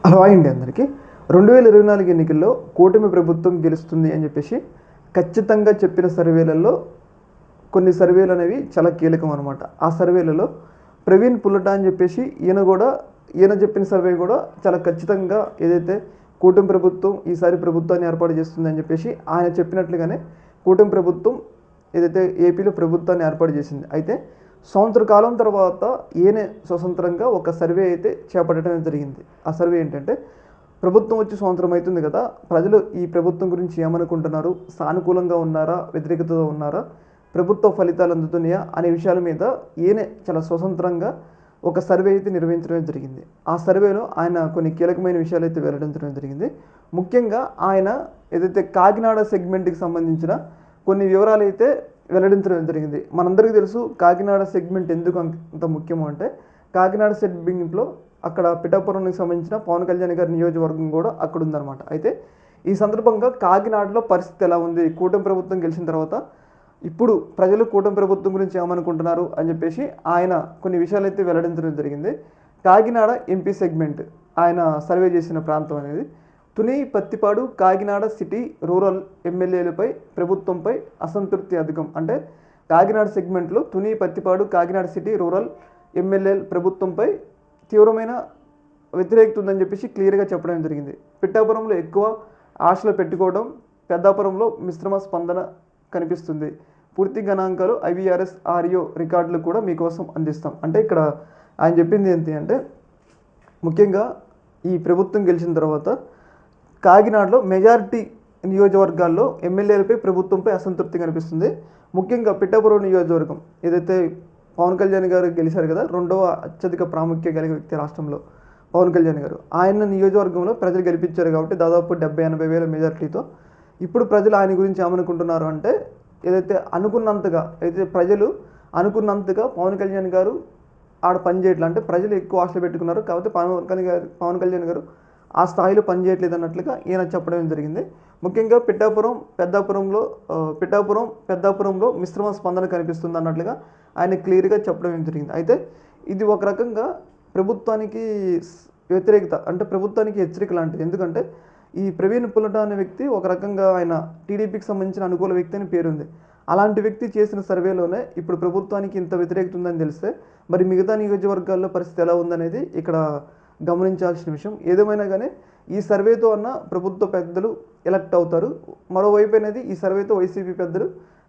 Hi అండి అందరికీ. 2024 ఎన్నికల్లో కూటమి ప్రభుత్వం గెలుస్తుంది అని చెప్పేసి ఖచ్చితంగా చెప్పిన సర్వేలలో కొన్ని సర్వేలు అనేవి చాలా కీలకం అనమాట. ఆ సర్వేలలో ప్రవీణ్ పుల్లట అని చెప్పేసి ఈయన చెప్పిన సర్వే కూడా చాలా ఖచ్చితంగా ఏదైతే కూటమి ప్రభుత్వం ఈసారి ప్రభుత్వాన్ని ఏర్పాటు చేస్తుంది అని చెప్పేసి ఆయన చెప్పినట్లుగానే కూటమి ప్రభుత్వం ఏదైతే ఏపీలో ప్రభుత్వాన్ని ఏర్పాటు చేసింది. అయితే సంవత్సర కాలం తర్వాత ఈయనే స్వతంత్రంగా ఒక సర్వే అయితే చేపట్టడం జరిగింది. ఆ సర్వే ఏంటంటే, ప్రభుత్వం వచ్చి సంవత్సరం అవుతుంది కదా, ప్రజలు ఈ ప్రభుత్వం గురించి ఏమనుకుంటున్నారు, సానుకూలంగా ఉన్నారా, వ్యతిరేకతతో ఉన్నారా, ప్రభుత్వ ఫలితాలు అందుతున్నాయా అనే విషయాల మీద ఈయనే చాలా స్వతంత్రంగా ఒక సర్వే అయితే నిర్వహించడం జరిగింది. ఆ సర్వేలో ఆయన కొన్ని కీలకమైన విషయాలు అయితే వెల్లడించడం జరిగింది. ముఖ్యంగా ఆయన ఏదైతే కాకినాడ సెగ్మెంట్కి సంబంధించిన కొన్ని వివరాలు అయితే వెల్లడించడం జరిగింది. మనందరికీ తెలుసు కాకినాడ సెగ్మెంట్ ఎందుకు అంత ముఖ్యమో అంటే, కాకినాడ సెగ్మెంట్లో అక్కడ పిఠాపురానికి సంబంధించిన పవన్ కళ్యాణ్ గారి నియోజకవర్గం కూడా అక్కడ ఉందన్నమాట. అయితే ఈ సందర్భంగా కాకినాడలో పరిస్థితి ఎలా ఉంది, కూటమి ప్రభుత్వం గెలిచిన తర్వాత ఇప్పుడు ప్రజలు కూటమి ప్రభుత్వం గురించి ఏమనుకుంటున్నారు అని చెప్పేసి ఆయన కొన్ని విషయాలు అయితే వెల్లడించడం జరిగింది. కాకినాడ ఎంపీ సెగ్మెంట్ ఆయన సర్వే చేసిన ప్రాంతం అనేది తుని, పత్తిపాడు, కాకినాడ సిటీ, రూరల్ ఎమ్మెల్యేలపై ప్రభుత్వంపై అసంతృప్తి అధికం. అంటే కాకినాడ సెగ్మెంట్లో తుని, పత్తిపాడు, కాకినాడ సిటీ, రూరల్ ఎమ్మెల్యేల ప్రభుత్వంపై తీవ్రమైన వ్యతిరేకత ఉందని చెప్పేసి క్లియర్గా చెప్పడం జరిగింది. పిఠాపురంలో ఎక్కువ ఆశలు పెట్టుకోవడం, పెద్దాపురంలో మిశ్రమ స్పందన కనిపిస్తుంది. పూర్తి గణాంకాలు IVRS RO రికార్డులు కూడా మీకోసం అందిస్తాం. అంటే ఇక్కడ ఆయన చెప్పింది ఏంటి అంటే, ముఖ్యంగా ఈ ప్రభుత్వం గెలిచిన తర్వాత కాకినాడలో మెజారిటీ నియోజకవర్గాల్లో ఎమ్మెల్యేలపై ప్రభుత్వంపై అసంతృప్తి కనిపిస్తుంది. ముఖ్యంగా పిఠాపురం నియోజకవర్గం ఏదైతే పవన్ కళ్యాణ్ గారు గెలిచారు కదా, రెండవ అత్యధిక ప్రాముఖ్యత కలిగిన వ్యక్తి రాష్ట్రంలో పవన్ కళ్యాణ్ గారు, ఆయన నియోజకవర్గంలో ప్రజలు గెలిపించారు కాబట్టి దాదాపు 70-80 వేల మెజారిటీతో ఇప్పుడు ప్రజలు ఆయన గురించి ఏమనుకుంటున్నారు అంటే, ప్రజలు అనుకున్నంతగా పవన్ కళ్యాణ్ గారు ఆడ పని చేయట్లేదు. అంటే ప్రజలు ఎక్కువ ఆశలు పెట్టుకున్నారు కాబట్టి పవన్ కళ్యాణ్ గారు ఆ స్థాయిలో పనిచేయట్లేదు అన్నట్లుగా ఈయన చెప్పడం జరిగింది. ముఖ్యంగా పెద్దాపురంలో మిశ్రమ స్పందన కనిపిస్తుంది అన్నట్లుగా ఆయన క్లియర్గా చెప్పడం జరిగింది. అయితే ఇది ఒక రకంగా ప్రభుత్వానికి వ్యతిరేకత, అంటే ప్రభుత్వానికి హెచ్చరిక లాంటిది. ఎందుకంటే ఈ ప్రవీణ్ పుల్లట అనే వ్యక్తి ఒక రకంగా ఆయన టీడీపీకి సంబంధించిన అనుకూల వ్యక్తి అని పేరుంది. అలాంటి వ్యక్తి చేసిన సర్వేలోనే ఇప్పుడు ప్రభుత్వానికి ఇంత వ్యతిరేకత ఉందని తెలిస్తే మరి మిగతా నియోజకవర్గాల్లో పరిస్థితి ఎలా ఉందనేది ఇక్కడ గమనించాల్సిన విషయం. ఏదేమైనా కానీ ఈ సర్వేతో అన్న ప్రభుత్వ పెద్దలు ఎలక్ట్ అవుతారు. మరోవైపు అనేది ఈ సర్వేతో వైసీపీ పెద్దలు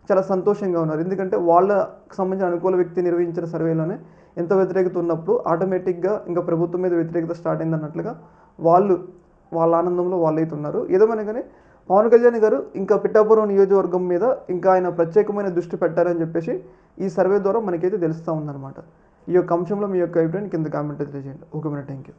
చాలా సంతోషంగా ఉన్నారు. ఎందుకంటే వాళ్ళకు సంబంధించిన అనుకూల వ్యక్తి నిర్వహించిన సర్వేలోనే ఎంత వ్యతిరేకత ఉన్నప్పుడు ఆటోమేటిక్గా ఇంకా ప్రభుత్వం మీద వ్యతిరేకత స్టార్ట్ అయింది అన్నట్లుగా వాళ్ళ ఆనందంలో వాళ్ళైతే ఉన్నారు. ఏదేమైనా కానీ పవన్ కళ్యాణ్ గారు ఇంకా పిఠాపురం నియోజకవర్గం మీద ఇంకా ఆయన ప్రత్యేకమైన దృష్టి పెట్టారని చెప్పేసి ఈ సర్వే ద్వారా మనకైతే తెలుస్తూ ఉందన్నమాట. ఈ యొక్క అంశంలో మీ యొక్క అభిప్రాయం కింద కామెంట్ తెలియజేయండి. Okay madam, thank you.